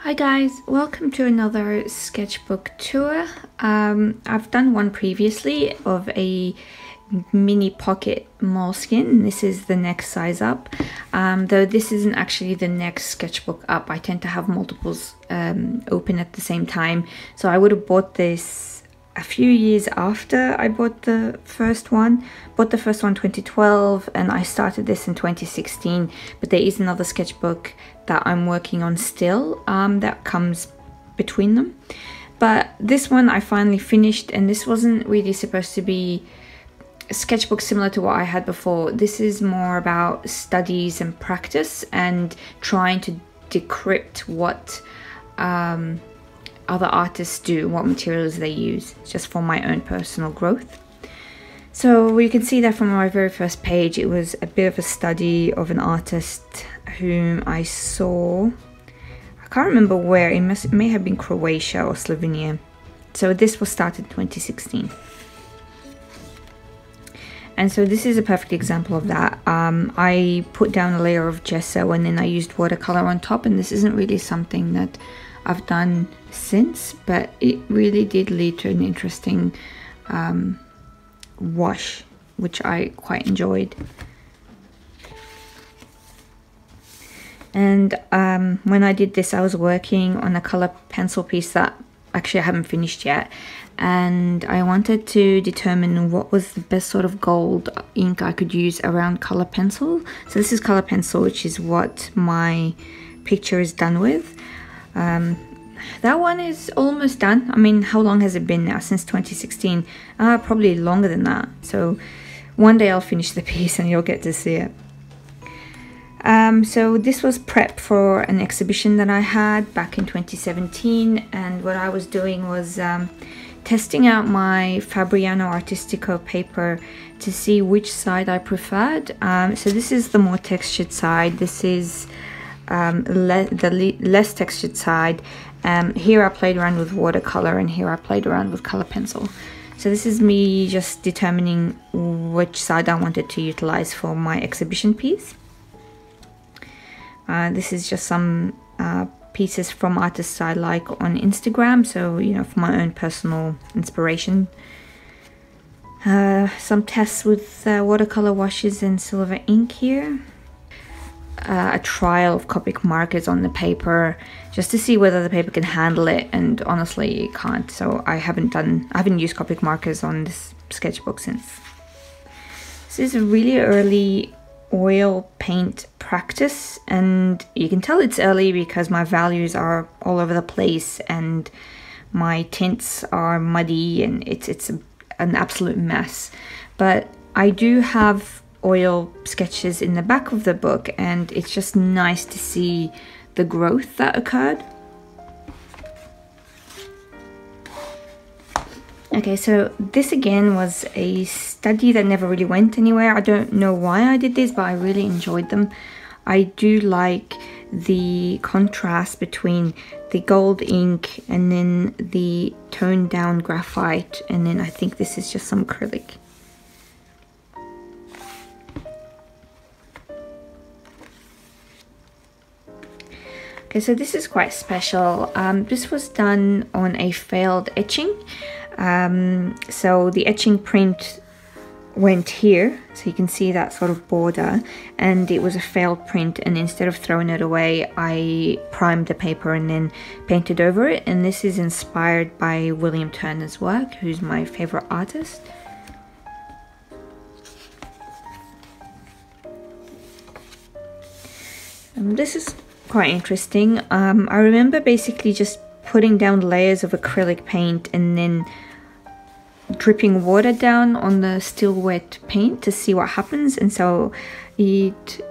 Hi guys, welcome to another sketchbook tour. I've done one previously of a mini pocket moleskin. This is the next size up, though this isn't actually the next sketchbook up. I tend to have multiples open at the same time, so I would have bought this a few years after I bought the first one. Bought the first one 2012 and I started this in 2016, but there is another sketchbook that I'm working on still that comes between them. But this one I finally finished, and this wasn't really supposed to be a sketchbook similar to what I had before. This is more about studies and practice and trying to decrypt what other artists do, what materials they use, just for my own personal growth. So you can see that from my very first page, it was a bit of a study of an artist whom I saw, I can't remember where, it may have been Croatia or Slovenia. So this was started in 2016. And so this is a perfect example of that. I put down a layer of gesso and then I used watercolor on top, and this isn't really something that I've done since, but it really did lead to an interesting wash, which I quite enjoyed. And when I did this, I was working on a color pencil piece that actually I haven't finished yet, and I wanted to determine what was the best sort of gold ink I could use around color pencil. So this is color pencil, which is what my picture is done with. That one is almost done. I mean, how long has it been now? Since 2016? Probably longer than that. So one day I'll finish the piece and you'll get to see it. So this was prep for an exhibition that I had back in 2017, and what I was doing was testing out my Fabriano Artistico paper to see which side I preferred. So this is the more textured side. This is the less textured side. Here I played around with watercolor, and here I played around with color pencil. So this is me just determining which side I wanted to utilize for my exhibition piece. This is just some pieces from artists I like on Instagram, so you know, for my own personal inspiration. Some tests with watercolor washes and silver ink here. A trial of Copic markers on the paper just to see whether the paper can handle it, and honestly it can't, so I haven't used Copic markers on this sketchbook since. This is a really early oil paint practice, and you can tell it's early because my values are all over the place and my tints are muddy and it's an absolute mess. But I do have oil sketches in the back of the book, and it's just nice to see the growth that occurred. Okay, so this again was a study that never really went anywhere. I don't know why I did this, but I really enjoyed them. I do like the contrast between the gold ink and then the toned down graphite, and then I think this is just some acrylic. Okay, so this is quite special. This was done on a failed etching. So the etching print went here, so you can see that sort of border, and it was a failed print, and instead of throwing it away, I primed the paper and then painted over it. And this is inspired by William Turner's work, who's my favorite artist. This is quite interesting. I remember basically just putting down layers of acrylic paint and then dripping water down on the still wet paint to see what happens, and so it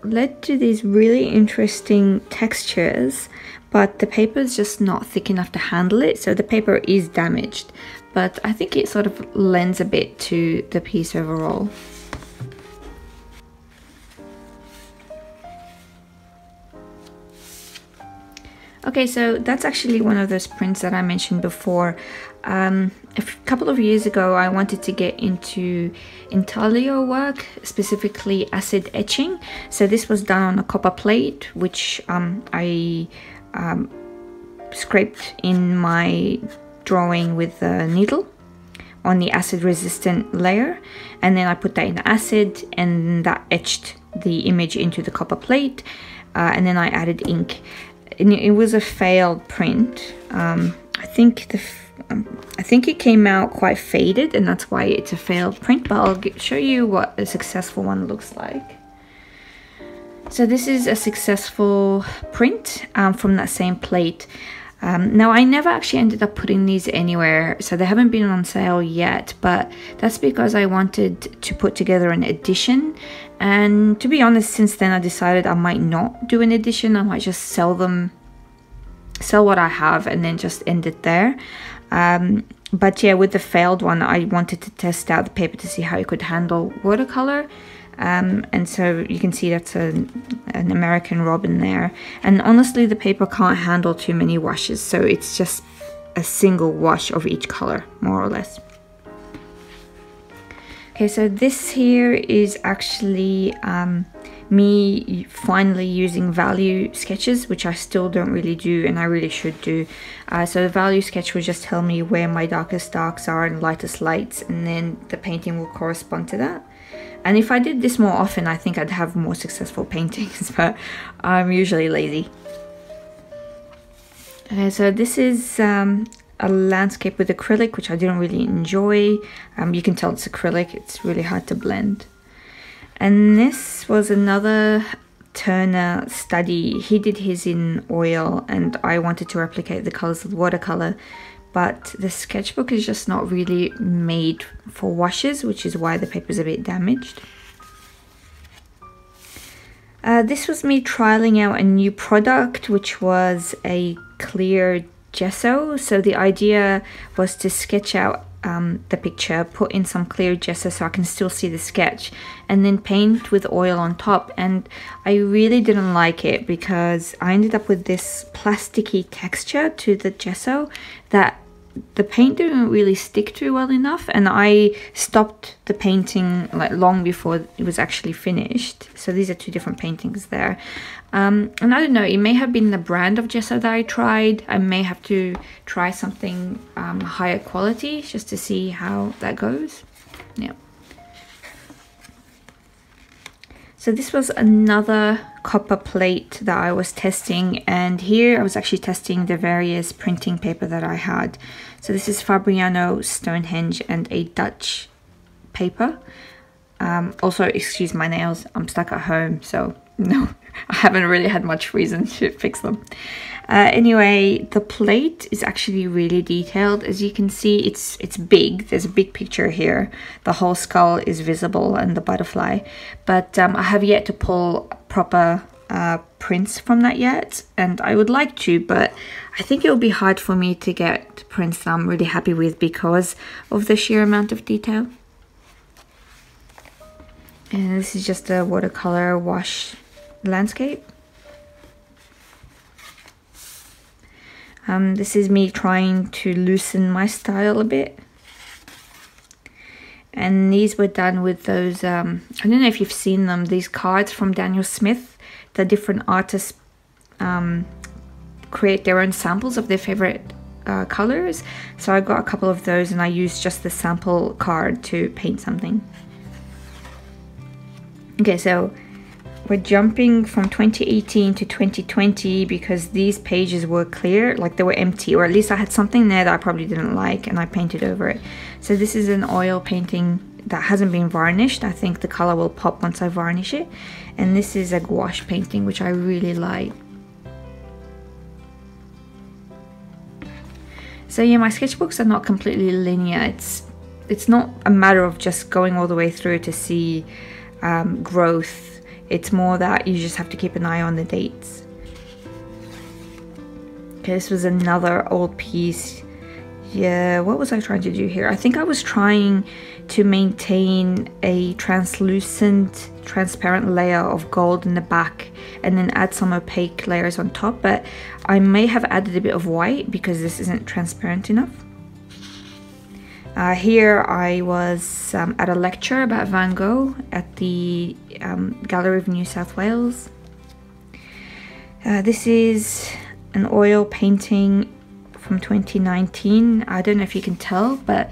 led to these really interesting textures, but the paper is just not thick enough to handle it, so the paper is damaged, but I think it sort of lends a bit to the piece overall. Okay, so that's actually one of those prints that I mentioned before. A couple of years ago, I wanted to get into intaglio work, specifically acid etching. So this was done on a copper plate, which I scraped in my drawing with a needle on the acid resistant layer, and then I put that in acid, and that etched the image into the copper plate, and then I added ink. And it was a failed print. I think it came out quite faded, and that's why it's a failed print, but I'll show you what a successful one looks like. So this is a successful print from that same plate. Now I never actually ended up putting these anywhere, so they haven't been on sale yet, but that's because I wanted to put together an edition, and to be honest, since then I decided I might not do an edition. I might just sell what I have and then just end it there. But yeah, with the failed one, I wanted to test out the paper to see how it could handle watercolor. And so you can see that's an American Robin there, and honestly the paper can't handle too many washes, so it's just a single wash of each color, more or less. Okay, so this here is actually me finally using value sketches, which I still don't really do, and I really should do. So the value sketch will just tell me where my darkest darks are and lightest lights, and then the painting will correspond to that. And if I did this more often, I think I'd have more successful paintings, but I'm usually lazy. Okay, so this is a landscape with acrylic, which I didn't really enjoy. You can tell it's acrylic, it's really hard to blend. And this was another Turner study. He did his in oil, and I wanted to replicate the colors with watercolor. But the sketchbook is just not really made for washes, which is why the paper is a bit damaged. This was me trialing out a new product, which was a clear gesso. So the idea was to sketch out the picture, put in some clear gesso so I can still see the sketch, and then paint with oil on top. And I really didn't like it because I ended up with this plasticky texture to the gesso that the paint didn't really stick to well enough, and I stopped the painting like long before it was actually finished. So these are two different paintings there. And I don't know, it may have been the brand of gesso that I tried. I may have to try something higher quality just to see how that goes. Yeah. So this was another copper plate that I was testing, and here I was actually testing the various printing paper that I had. So this is Fabriano, Stonehenge, and a Dutch paper. Also, excuse my nails, I'm stuck at home, so no, I haven't really had much reason to fix them. Anyway, the plate is actually really detailed. As you can see, it's big. There's a big picture here. The whole skull is visible and the butterfly. But I have yet to pull proper prints from that yet, and I would like to, but I think it will be hard for me to get prints that I'm really happy with because of the sheer amount of detail. And this is just a watercolor wash landscape. This is me trying to loosen my style a bit. And these were done with those, I don't know if you've seen them, these cards from Daniel Smith. The different artists create their own samples of their favorite colors. So I got a couple of those and I used just the sample card to paint something. Okay, so we're jumping from 2018 to 2020 because these pages were clear, like they were empty, or at least I had something there that I probably didn't like and I painted over it. So this is an oil painting that hasn't been varnished. I think the color will pop once I varnish it. And this is a gouache painting, which I really like. So yeah, my sketchbooks are not completely linear. It's not a matter of just going all the way through to see growth. It's more that you just have to keep an eye on the dates. Okay, this was another old piece. Yeah, what was I trying to do here? I think I was trying to maintain a translucent, transparent layer of gold in the back and then add some opaque layers on top, but I may have added a bit of white because this isn't transparent enough. Here I was at a lecture about Van Gogh at the Gallery of New South Wales. This is an oil painting from 2019. I don't know if you can tell, but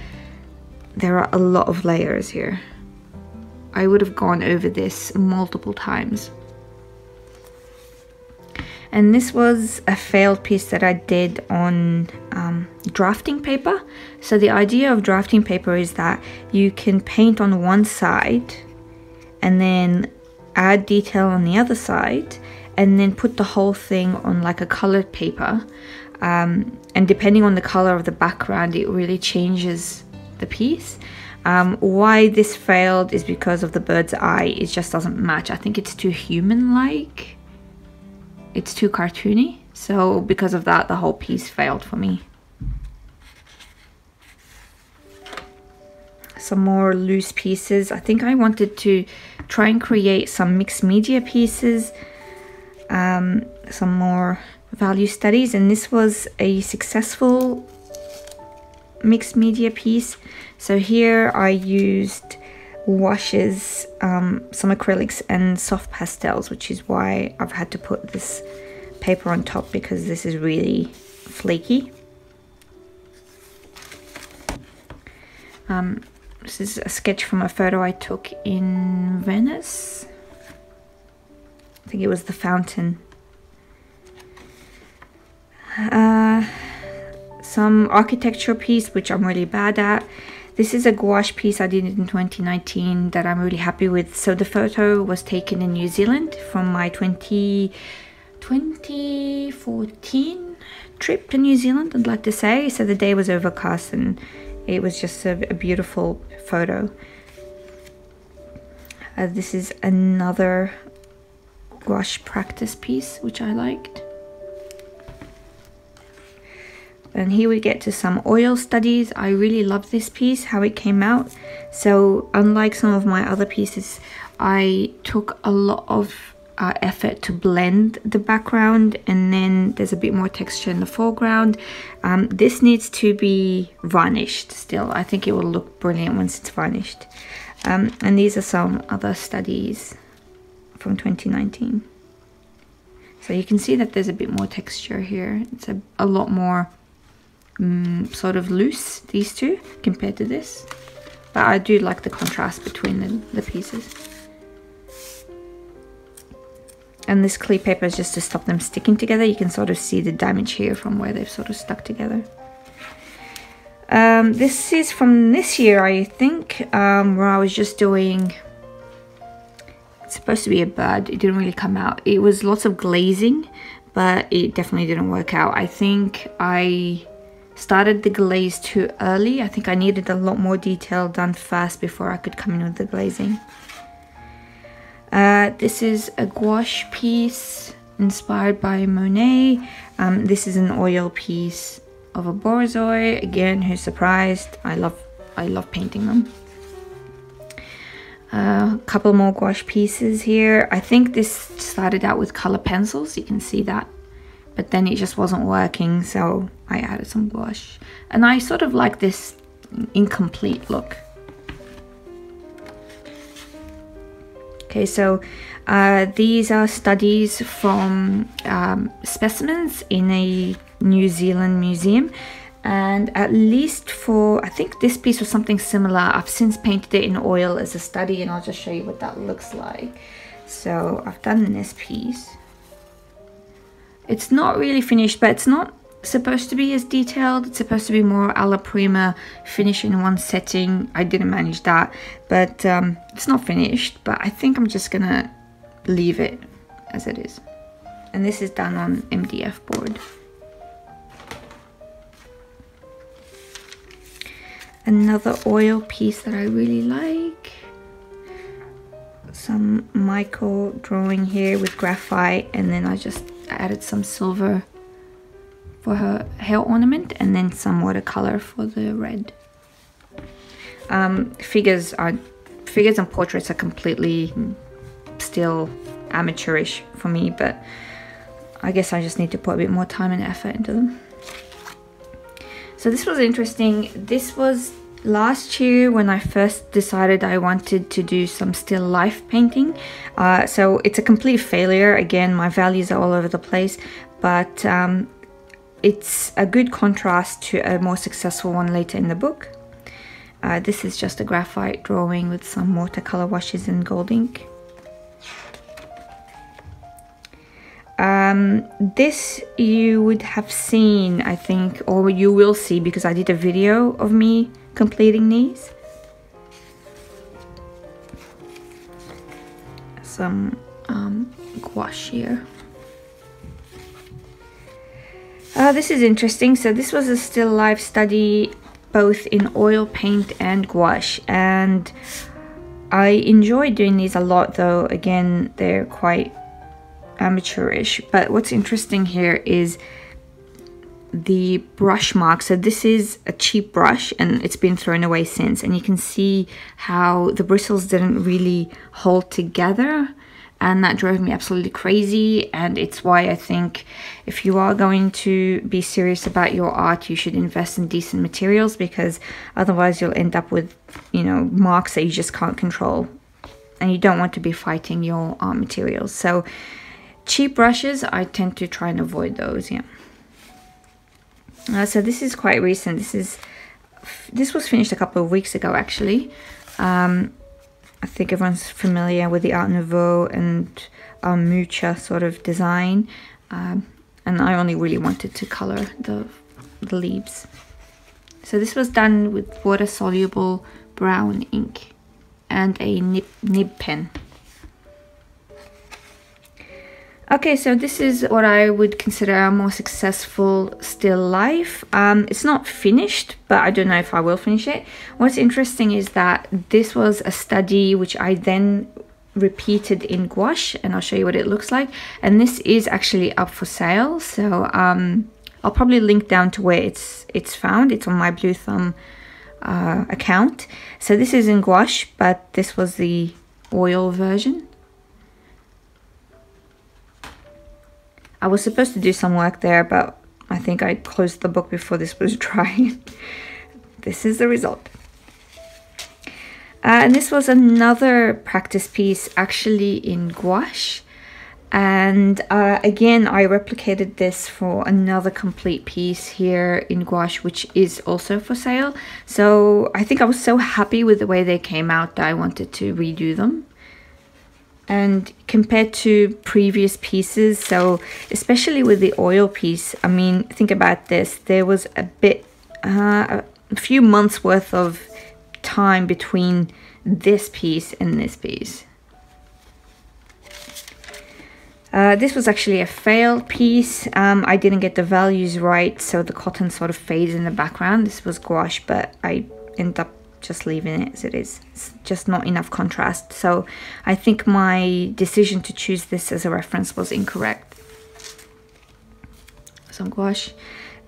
there are a lot of layers here. I would have gone over this multiple times. And this was a failed piece that I did on drafting paper. So the idea of drafting paper is that you can paint on one side and then add detail on the other side and then put the whole thing on like a colored paper. And depending on the color of the background, it really changes the piece. Why this failed is because of the bird's eye. It just doesn't match. I think it's too human-like. It's too cartoony. So because of that, the whole piece failed for me. Some more loose pieces. I think I wanted to try and create some mixed media pieces, some more value studies, and this was a successful mixed media piece. So here I used washes, some acrylics and soft pastels, which is why I've had to put this paper on top, because this is really flaky. This is a sketch from a photo I took in Venice. I think it was the fountain. Some architecture piece, which I'm really bad at. This is a gouache piece I did in 2019 that I'm really happy with. So the photo was taken in New Zealand from my 2014 trip to New Zealand, I'd like to say. So the day was overcast and it was just a beautiful photo. This is another gouache practice piece, which I liked. And here we get to some oil studies. I really love this piece, how it came out. So unlike some of my other pieces, I took a lot of effort to blend the background, and then there's a bit more texture in the foreground. This needs to be varnished still. I think it will look brilliant once it's varnished. And these are some other studies from 2019. So you can see that there's a bit more texture here. It's a lot more sort of loose, these two, compared to this. But I do like the contrast between the pieces. And this clear paper is just to stop them sticking together. You can sort of see the damage here from where they've sort of stuck together. This is from this year, I think, where I was just doing... It's supposed to be a bird. It didn't really come out. It was lots of glazing, but it definitely didn't work out. I think I started the glaze too early. I think I needed a lot more detail done fast before I could come in with the glazing. This is a gouache piece inspired by Monet. This is an oil piece of a borzoi. Again, who's surprised? I love painting them. A couple more gouache pieces here. I think this started out with color pencils, you can see that, but then it just wasn't working, so I added some gouache. And I sort of like this incomplete look. Okay, so these are studies from specimens in a New Zealand museum. And at least for, I think this piece was something similar. I've since painted it in oil as a study, and I'll just show you what that looks like. So I've done this piece. It's not really finished, but it's not supposed to be as detailed. It's supposed to be more alla prima, finish in one setting. I didn't manage that, but it's not finished. But I think I'm just gonna leave it as it is. And this is done on MDF board. Another oil piece that I really like. Some Michael drawing here with graphite, and then I just added some silver for her hair ornament, and then some watercolor for the red. Figures and portraits are completely still amateurish for me, but I guess I just need to put a bit more time and effort into them. So this was interesting. This was last year when I first decided I wanted to do some still life painting. So it's a complete failure. Again, my values are all over the place, but it's a good contrast to a more successful one later in the book. This is just a graphite drawing with some watercolor washes and gold ink. This you would have seen, I think, or you will see, because I did a video of me completing these. Some gouache here. This is interesting. So this was a still life study both in oil paint and gouache, and I enjoy doing these a lot, though again they're quite amateurish. But what's interesting here is the brush mark. So this is a cheap brush and it's been thrown away since, and you can see how the bristles didn't really hold together, and that drove me absolutely crazy. And it's why I think if you are going to be serious about your art, you should invest in decent materials, because otherwise you'll end up with, you know, marks that you just can't control, and you don't want to be fighting your art materials. So cheap brushes, I tend to try and avoid those. Yeah. So this is quite recent. This was finished a couple of weeks ago, actually. I think everyone's familiar with the Art Nouveau and Mucha sort of design, and I only really wanted to color the leaves. So this was done with water-soluble brown ink and a nib pen. Okay, so this is what I would consider a more successful still life. It's not finished, but I don't know if I will finish it. What's interesting is that this was a study which I then repeated in gouache, and I'll show you what it looks like. And this is actually up for sale, so I'll probably link down to where it's found. It's on my Blue Thumb account. So this is in gouache, but this was the oil version. I was supposed to do some work there, but I think I closed the book before this was dry. This is the result. And this was another practice piece, actually in gouache. And again, I replicated this for another complete piece here in gouache, which is also for sale. So I think I was so happy with the way they came out that I wanted to redo them. And compared to previous pieces, so especially with the oil piece, I mean, think about this. There was a few months worth of time between this piece and this piece. This was actually a failed piece. I didn't get the values right, so the cotton sort of fades in the background. This was gouache, but I ended up just leaving it as it is. It's just not enough contrast. So I think my decision to choose this as a reference was incorrect. Some gouache.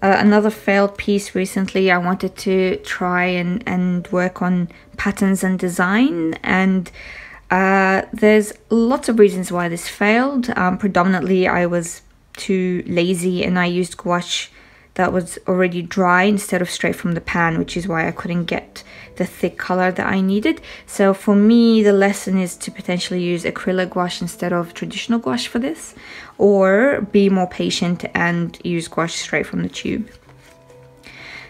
Another failed piece recently, I wanted to try and work on patterns and design, and there's lots of reasons why this failed. Predominantly I was too lazy and I used gouache that was already dry instead of straight from the pan, which is why I couldn't get the thick color that I needed. So for me, the lesson is to potentially use acrylic gouache instead of traditional gouache for this, or be more patient and use gouache straight from the tube.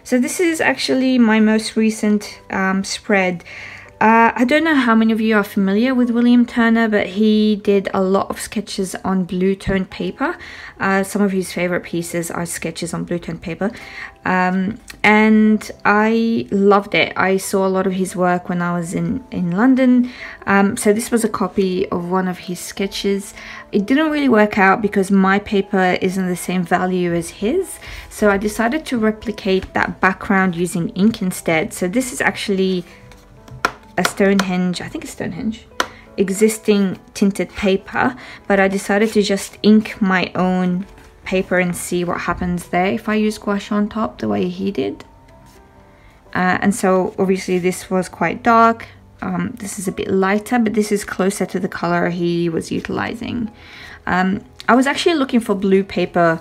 So this is actually my most recent spread. I don't know how many of you are familiar with William Turner, but he did a lot of sketches on blue toned paper. Some of his favorite pieces are sketches on blue toned paper. And I loved it. I saw a lot of his work when I was in London. So this was a copy of one of his sketches. It didn't really work out because my paper isn't the same value as his. So I decided to replicate that background using ink instead. So this is actually a Stonehenge, I think it's Stonehenge, existing tinted paper, but I decided to just ink my own paper and see what happens there if I use gouache on top the way he did. And so obviously this was quite dark. This is a bit lighter, but this is closer to the color he was utilizing. I was actually looking for blue paper,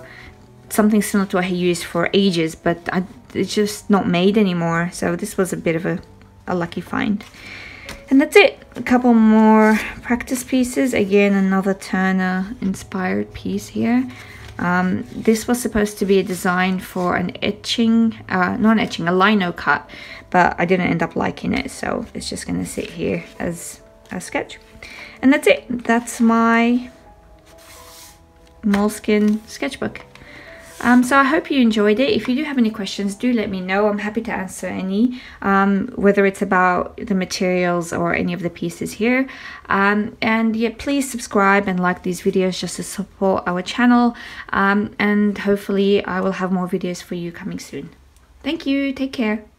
something similar to what he used for ages, but it's just not made anymore. So this was a bit of a lucky find. And that's it. A couple more practice pieces. Again, another Turner inspired piece here. This was supposed to be a design for an etching, not an etching, a lino cut, but I didn't end up liking it, so it's just gonna sit here as a sketch. And that's it. That's my moleskin sketchbook. So I hope you enjoyed it. If you do have any questions, do let me know. I'm happy to answer any, whether it's about the materials or any of the pieces here. And yeah, please subscribe and like these videos just to support our channel. And hopefully I will have more videos for you coming soon. Thank you. Take care.